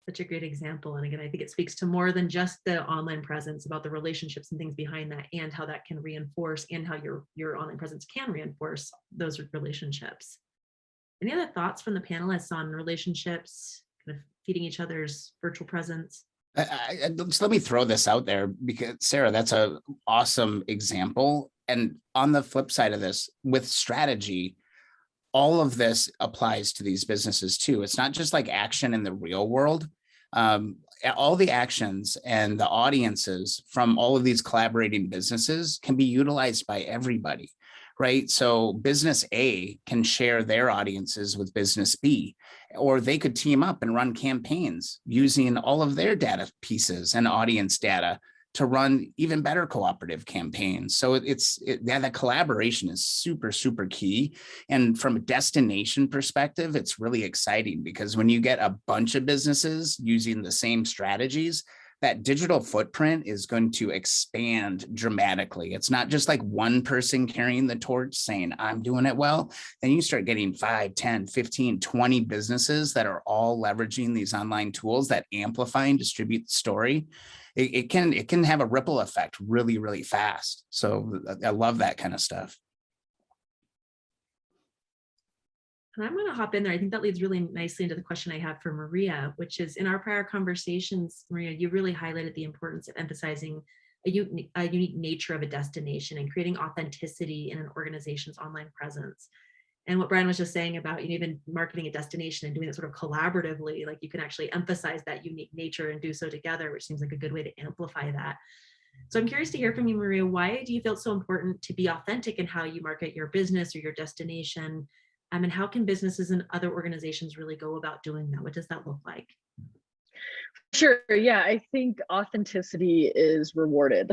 Such a great example. And again, I think it speaks to more than just the online presence, about the relationships and things behind that, and how that can reinforce, and how your online presence can reinforce those relationships. Any other thoughts from the panelists on relationships, kind of feeding each other's virtual presence? Just let me throw this out there, because Sara, that's an awesome example. And on the flip side of this, with strategy, all of this applies to these businesses too. It's not just like action in the real world. All the actions and the audiences from all of these collaborating businesses can be utilized by everybody, right? So business A can share their audiences with business B, or they could team up and run campaigns using all of their data pieces and audience data to run even better cooperative campaigns. So that collaboration is super, super key. And from a destination perspective, it's really exciting, because when you get a bunch of businesses using the same strategies, that digital footprint is going to expand dramatically. It's not just like one person carrying the torch saying, I'm doing it well. Then you start getting 5, 10, 15, 20 businesses that are all leveraging these online tools that amplify and distribute the story. It can have a ripple effect really, really fast. So I love that kind of stuff. And I'm going to hop in there. I think that leads really nicely into the question I have for Maria, which is, in our prior conversations, Maria, you really highlighted the importance of emphasizing a unique nature of a destination and creating authenticity in an organization's online presence. And what Brian was just saying about, even marketing a destination and doing it sort of collaboratively, like you can actually emphasize that unique nature and do so together, which seems like a good way to amplify that. So I'm curious to hear from you, Maria. Why do you feel it's so important to be authentic in how you market your business or your destination? And how can businesses and other organizations really go about doing that? What does that look like? Sure. Yeah, I think authenticity is rewarded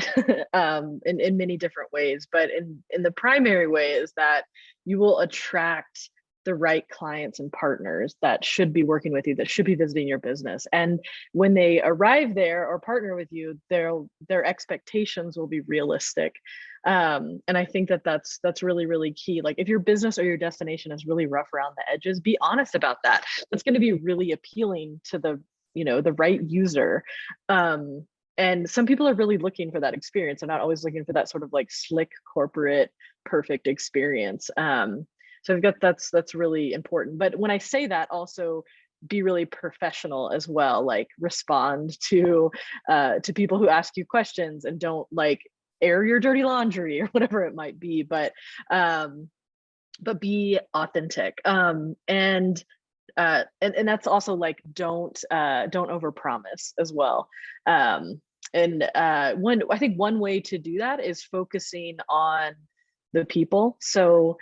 in many different ways, but in the primary way is that you will attract the right clients and partners that should be working with you, that should be visiting your business. And when they arrive there or partner with you, their expectations will be realistic. And I think that's really, really key. Like, if your business or your destination is really rough around the edges, be honest about that. That's going to be really appealing to the right user. And some people are really looking for that experience. They're not always looking for that sort of like slick corporate perfect experience. So I think that's really important. But when I say that, also be really professional as well. Like, respond to people who ask you questions, and don't like air your dirty laundry or whatever it might be. But be authentic. And that's also like, don't overpromise as well. I think one way to do that is focusing on the people. So,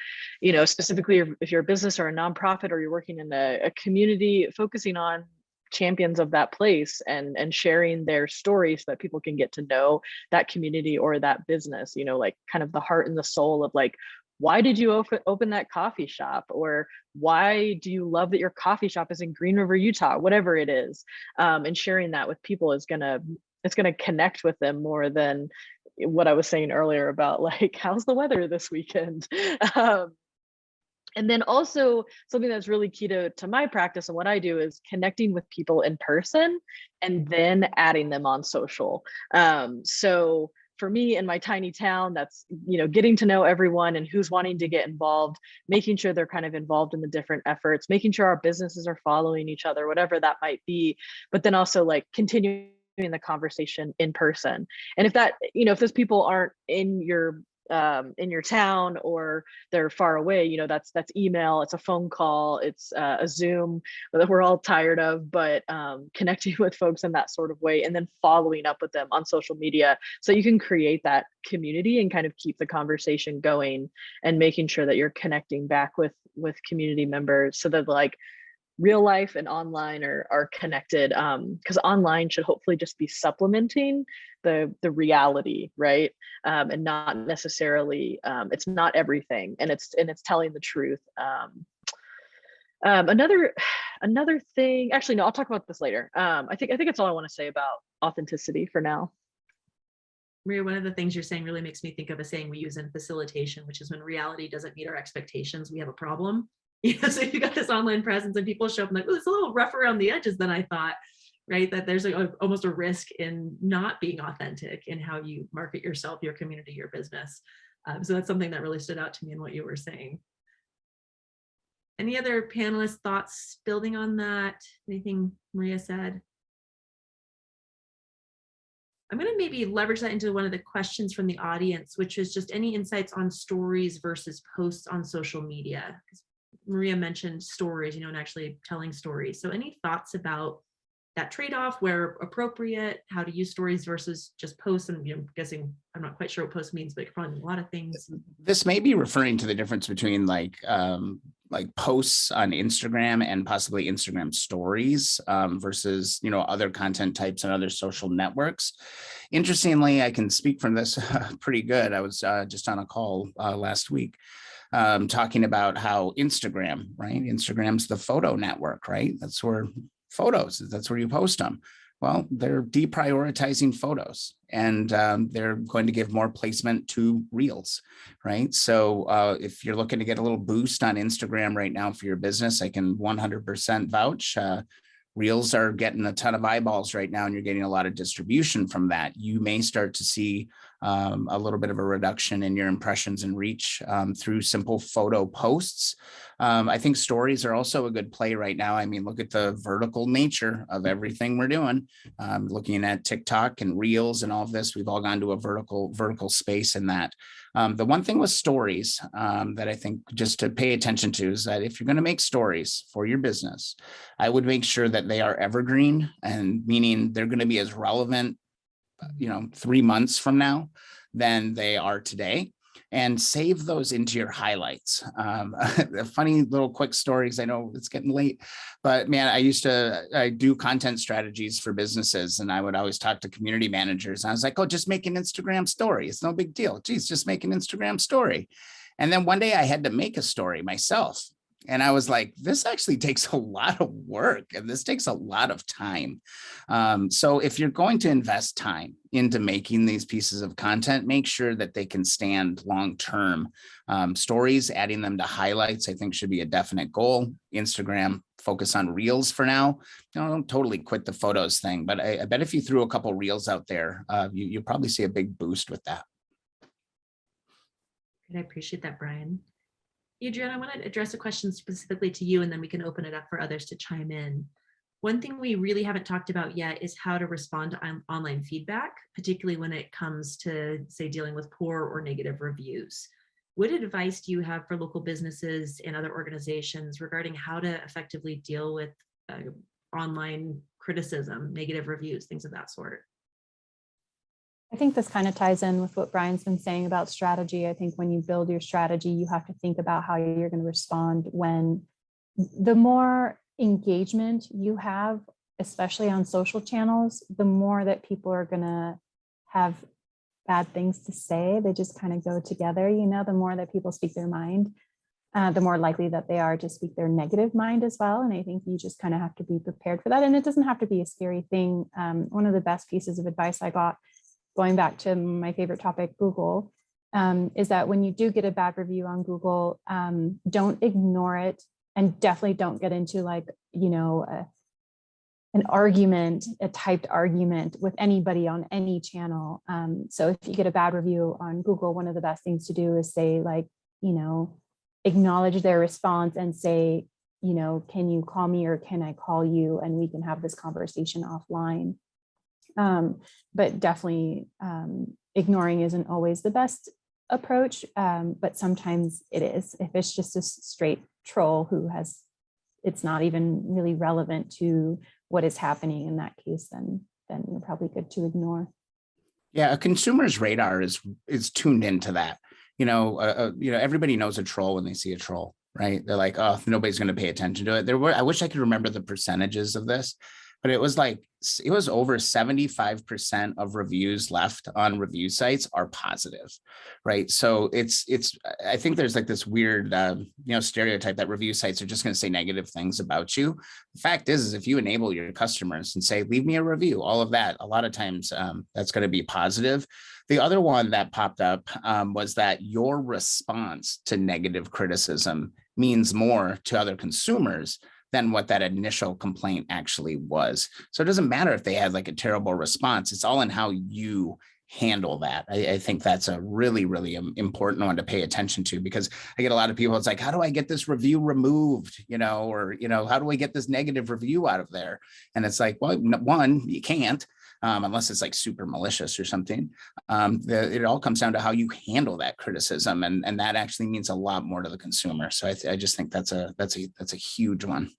specifically if you're a business or a nonprofit, or you're working in a community, focusing on champions of that place and sharing their stories so that people can get to know that community or that business, like kind of the heart and the soul of like, why did you open that coffee shop? Or why do you love that your coffee shop is in Green River, Utah, whatever it is. And sharing that with people it's gonna connect with them more than what I was saying earlier about like, how's the weather this weekend? And then also something that's really key to my practice and what I do is connecting with people in person and then adding them on social. So for me in my tiny town, that's, getting to know everyone and who's wanting to get involved, making sure they're kind of involved in the different efforts, making sure our businesses are following each other, whatever that might be, but then also like continuing the conversation in person. And if that, if those people aren't in your town, or they're far away, that's email, it's a phone call, it's a Zoom that we're all tired of, but connecting with folks in that sort of way, and then following up with them on social media, so you can create that community and kind of keep the conversation going, and making sure that you're connecting back with community members, so that like real life and online are connected, because online should hopefully just be supplementing the reality, right? And not necessarily, it's not everything, and it's telling the truth. Another thing, actually, no, I'll talk about this later. I think it's all I want to say about authenticity for now. Maria, one of the things you're saying really makes me think of a saying we use in facilitation, which is when reality doesn't meet our expectations, we have a problem. So you got this online presence and people show up and like, oh, it's a little rough around the edges than I thought, right? That there's almost a risk in not being authentic in how you market yourself, your community, your business. So that's something that really stood out to me in what you were saying. Any other panelists' thoughts building on that? Anything Maria said? I'm going to maybe leverage that into one of the questions from the audience, which is just any insights on stories versus posts on social media. Maria mentioned stories, and actually telling stories. So any thoughts about that trade-off, where appropriate, how to use stories versus just posts? And I'm guessing, I'm not quite sure what post means, but it can probably mean a lot of things. This may be referring to the difference between like posts on Instagram and possibly Instagram stories versus, other content types and other social networks. Interestingly, I can speak from this pretty good. I was just on a call last week talking about how Instagram, right? Instagram's the photo network, right? That's where that's where you post them. Well, they're deprioritizing photos, and they're going to give more placement to reels, right? So if you're looking to get a little boost on Instagram right now for your business, I can 100% vouch. Reels are getting a ton of eyeballs right now, and you're getting a lot of distribution from that. You may start to see a little bit of a reduction in your impressions and reach through simple photo posts. I think stories are also a good play right now. I mean, look at the vertical nature of everything we're doing. Looking at TikTok and Reels and all of this, we've all gone to a vertical space in that. The one thing with stories that I think just to pay attention to is that if you're going to make stories for your business, I would make sure that they are evergreen, and meaning they're going to be as relevant 3 months from now than they are today, and save those into your highlights. A funny little quick story, because I know it's getting late, but man, I do content strategies for businesses, and I would always talk to community managers. And I was like, oh, just make an Instagram story. It's no big deal. Geez, just make an Instagram story. And then one day I had to make a story myself. And I was like, this actually takes a lot of work, and this takes a lot of time. So if you're going to invest time into making these pieces of content, make sure that they can stand long-term. Stories, adding them to highlights, I think should be a definite goal. Instagram, focus on reels for now. Don't totally quit the photos thing, but I bet if you threw a couple reels out there, you'll probably see a big boost with that. I appreciate that, Brian. Adriana, I want to address a question specifically to you, and then we can open it up for others to chime in. One thing we really haven't talked about yet is how to respond to online feedback, particularly when it comes to, say, dealing with poor or negative reviews. What advice do you have for local businesses and other organizations regarding how to effectively deal with online criticism, negative reviews, things of that sort? I think this kind of ties in with what Brian's been saying about strategy. I think when you build your strategy, you have to think about how you're going to respond when the more engagement you have, especially on social channels, the more that people are going to have bad things to say. They just kind of go together, the more that people speak their mind, the more likely that they are to speak their negative mind as well. And I think you just kind of have to be prepared for that. And it doesn't have to be a scary thing. One of the best pieces of advice I got, going back to my favorite topic, Google, is that when you do get a bad review on Google, don't ignore it, and definitely don't get into an argument, a typed argument with anybody on any channel. So if you get a bad review on Google, one of the best things to do is say, like, acknowledge their response and say, can you call me or can I call you, and we can have this conversation offline. But definitely ignoring isn't always the best approach, but sometimes it is. If it's just a straight troll who it's not even really relevant to what is happening in that case, then you're probably good to ignore. Yeah, a consumer's radar is tuned into that. Everybody knows a troll when they see a troll, right? They're like, oh, nobody's going to pay attention to it. I wish I could remember the percentages of this, but it was over 75% of reviews left on review sites are positive, right? So I think there's like this weird, stereotype that review sites are just going to say negative things about you. The fact is if you enable your customers and say, leave me a review, all of that, a lot of times that's going to be positive. The other one that popped up was that your response to negative criticism means more to other consumers than what that initial complaint actually was. So it doesn't matter if they had like a terrible response. It's all in how you handle that. I think that's a really, really important one to pay attention to, because I get a lot of people, it's like, how do I get this review removed? Or how do I get this negative review out of there? And it's like, well, one, you can't. Unless it's like super malicious or something. It all comes down to how you handle that criticism, and that actually means a lot more to the consumer. So I just think that's a huge one.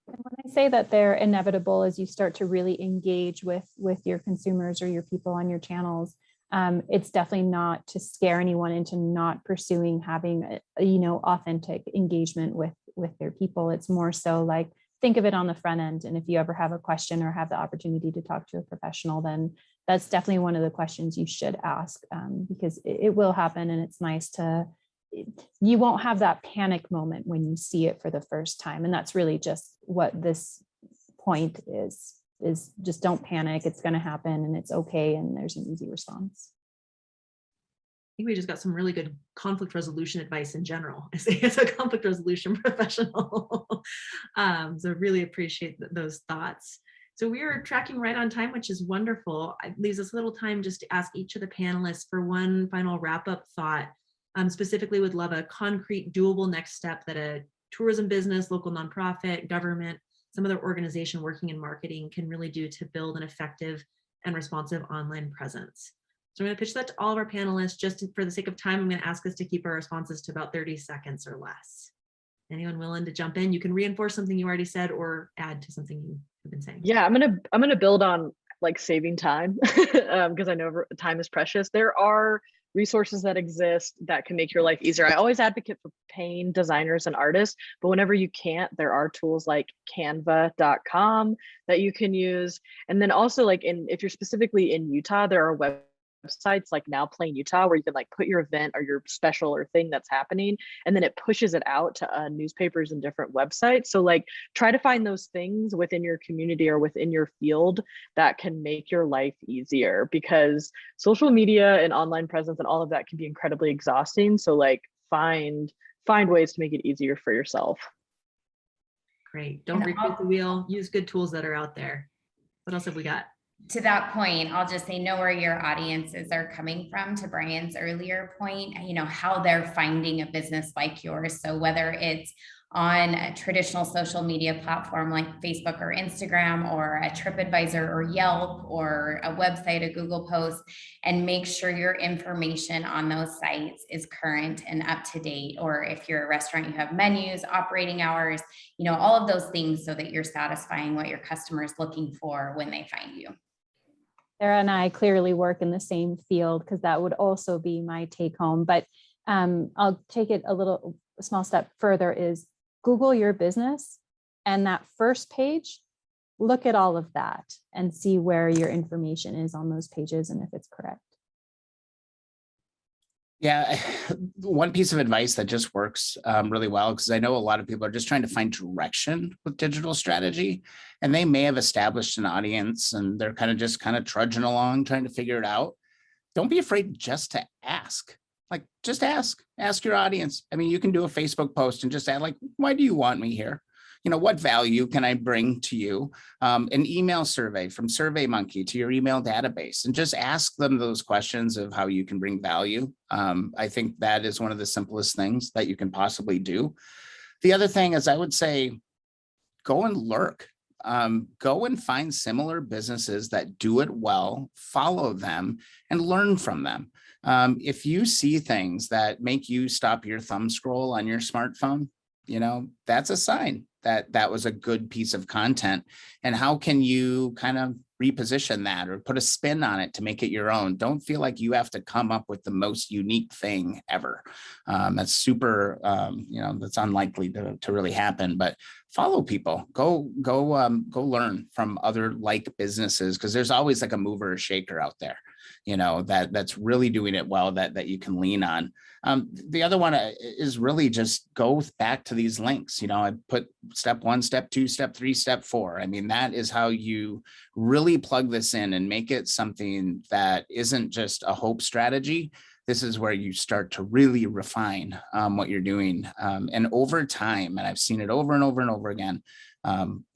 And when I say that they're inevitable, as you start to really engage with your consumers or your people on your channels, it's definitely not to scare anyone into not pursuing having authentic engagement with their people. It's more so like, think of it on the front end. And if you ever have a question or have the opportunity to talk to a professional, then that's definitely one of the questions you should ask, because it will happen. And it's nice you won't have that panic moment when you see it for the first time. And that's really just what this point is just don't panic. It's going to happen and it's okay. And there's an easy response. I think we just got some really good conflict resolution advice in general. I say as a conflict resolution professional. So really appreciate those thoughts. So we are tracking right on time, which is wonderful. It leaves us a little time just to ask each of the panelists for one final wrap-up thought. Specifically would love a concrete, doable next step that a tourism business, local nonprofit, government, some other organization working in marketing can really do to build an effective and responsive online presence. So I'm going to pitch that to all of our panelists. Just for the sake of time, I'm going to ask us to keep our responses to about 30 seconds or less. Anyone willing to jump in? You can reinforce something you already said or add to something you have been saying. Yeah, I'm gonna build on like saving time because I know time is precious. There are resources that exist that can make your life easier. I always advocate for paying designers and artists, but whenever you can't, there are tools like canva.com that you can use. And then also if you're specifically in Utah, there are websites like Now Playing Utah where you can like put your event or your special or thing that's happening, and then it pushes it out to newspapers and different websites. So like try to find those things within your community or within your field that can make your life easier, because social media and online presence and all of that can be incredibly exhausting. So like find ways to make it easier for yourself. Great. Don't reinvent the wheel. Use good tools that are out there. What else have we got? To that point, I'll just say, know where your audiences are coming from. To Brian's earlier point, how they're finding a business like yours. So whether it's on a traditional social media platform like Facebook or Instagram, or a TripAdvisor or Yelp, or a website, a Google post, and make sure your information on those sites is current and up to date. Or if you're a restaurant, you have menus, operating hours, all of those things, so that you're satisfying what your customer is looking for when they find you. Sara and I clearly work in the same field, because that would also be my take home. But I'll take it a small step further, is Google your business, and that first page, look at all of that and see where your information is on those pages and if it's correct. Yeah, one piece of advice that just works really well, because I know a lot of people are just trying to find direction with digital strategy, and they may have established an audience and they're kind of trudging along trying to figure it out. Don't be afraid just to ask. Just ask your audience. I mean, you can do a Facebook post and just add why do you want me here? what value can I bring to you? An email survey from SurveyMonkey to your email database, and just ask them those questions of how you can bring value. I think that is one of the simplest things that you can possibly do. The other thing is, I would say, go and lurk. Go and find similar businesses that do it well, follow them, and learn from them. If you see things that make you stop your thumb scroll on your smartphone, that's a sign that that was a good piece of content. And how can you kind of reposition that or put a spin on it to make it your own? Don't feel like you have to come up with the most unique thing ever. That's super, that's unlikely to really happen, but follow people, go learn from other like businesses, because there's always like a mover or shaker out there, that's really doing it well, that you can lean on. The other one is really just go back to these links. I put step 1, step 2, step 3, step 4. I mean, that is how you really plug this in and make it something that isn't just a hope strategy. This is where you start to really refine what you're doing. And over time, and I've seen it over and over and over again,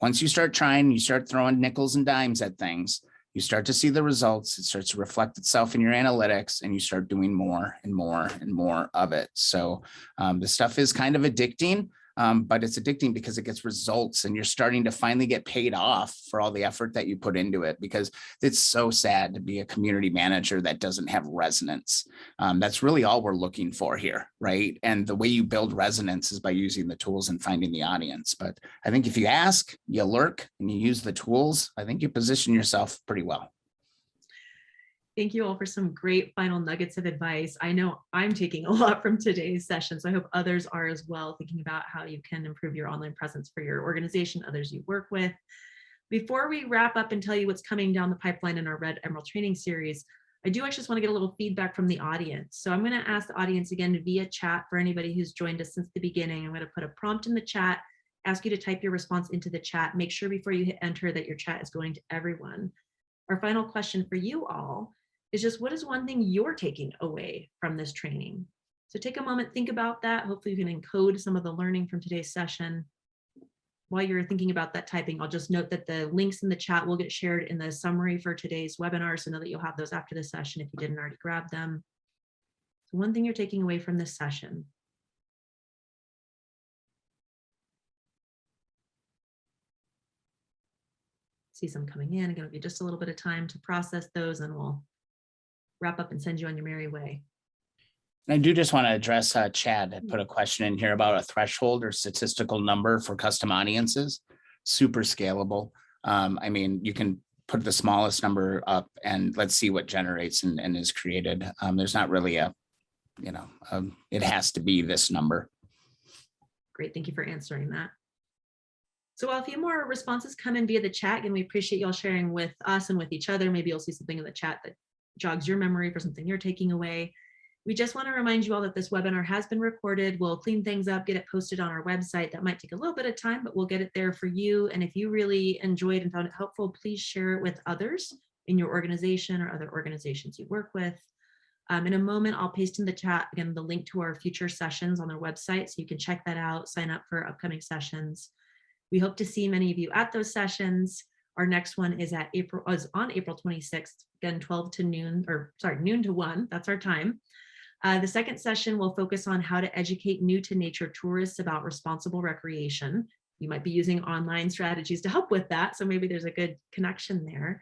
once you start trying, you start throwing nickels and dimes at things, you start to see the results. It starts to reflect itself in your analytics, and you start doing more and more and more of it. So the stuff is kind of addicting, but it's addicting because it gets results, and you're starting to finally get paid off for all the effort that you put into it, because it's so sad to be a community manager that doesn't have resonance. That's really all we're looking for here, right? And the way you build resonance is by using the tools and finding the audience. But I think if you ask, you lurk, and you use the tools, I think you position yourself pretty well. Thank you all for some great final nuggets of advice. I know I'm taking a lot from today's session, so I hope others are as well, thinking about how you can improve your online presence for your organization, others you work with. Before we wrap up and tell you what's coming down the pipeline in our Red Emerald training series, I do actually just want to get a little feedback from the audience. So I'm going to ask the audience again via chat for anybody who's joined us since the beginning. I'm going to put a prompt in the chat, ask you to type your response into the chat. Make sure before you hit enter that your chat is going to everyone. Our final question for you all is just, what is one thing you're taking away from this training? So take a moment, think about that. Hopefully you can encode some of the learning from today's session. While you're thinking about that typing, I'll just note that the links in the chat will get shared in the summary for today's webinar, so know that you'll have those after the session if you didn't already grab them. So one thing you're taking away from this session. See some coming in. I'm going to give you just a little bit of time to process those, and we'll wrap up and send you on your merry way. I do just want to address Chad had put a question in here about a threshold or statistical number for custom audiences. Super scalable. I mean, you can put the smallest number up and let's see what generates and is created. There's not really a, it has to be this number. Great, thank you for answering that. So while a few more responses come in via the chat, and we appreciate y'all sharing with us and with each other, maybe you'll see something in the chat that jogs your memory for something you're taking away. We just want to remind you all that this webinar has been recorded. We'll clean things up, get it posted on our website. That might take a little bit of time, but we'll get it there for you. And if you really enjoyed and found it helpful, please share it with others in your organization or other organizations you work with. In a moment, I'll paste in the chat, again, the link to our future sessions on our website, so you can check that out, sign up for upcoming sessions. We hope to see many of you at those sessions. Our next one is on April 26th, again, 12 to noon, or sorry, noon to 1, that's our time. The second session will focus on how to educate new to nature tourists about responsible recreation. You might be using online strategies to help with that, so maybe there's a good connection there.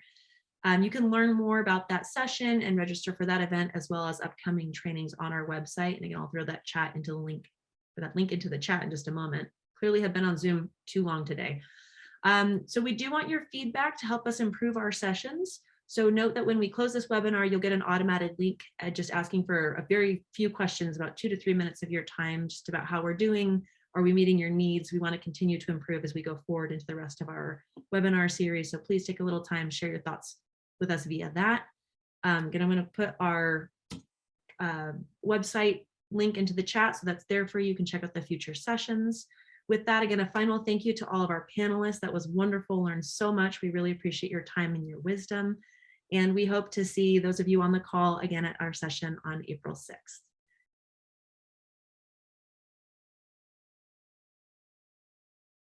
You can learn more about that session and register for that event, as well as upcoming trainings on our website. And again, I'll throw that chat into the link, or that link into the chat in just a moment. Clearly have been on Zoom too long today. So we do want your feedback to help us improve our sessions. So note that when we close this webinar, you'll get an automated link just asking for a very few questions, about 2 to 3 minutes of your time, just about how we're doing. Are we meeting your needs? We want to continue to improve as we go forward into the rest of our webinar series. So please take a little time, share your thoughts with us via that. Again, I'm going to put our website link into the chat, so that's there for you. You can check out the future sessions. With that, again, a final thank you to all of our panelists. That was wonderful, learned so much. We really appreciate your time and your wisdom. And we hope to see those of you on the call again at our session on April 6th.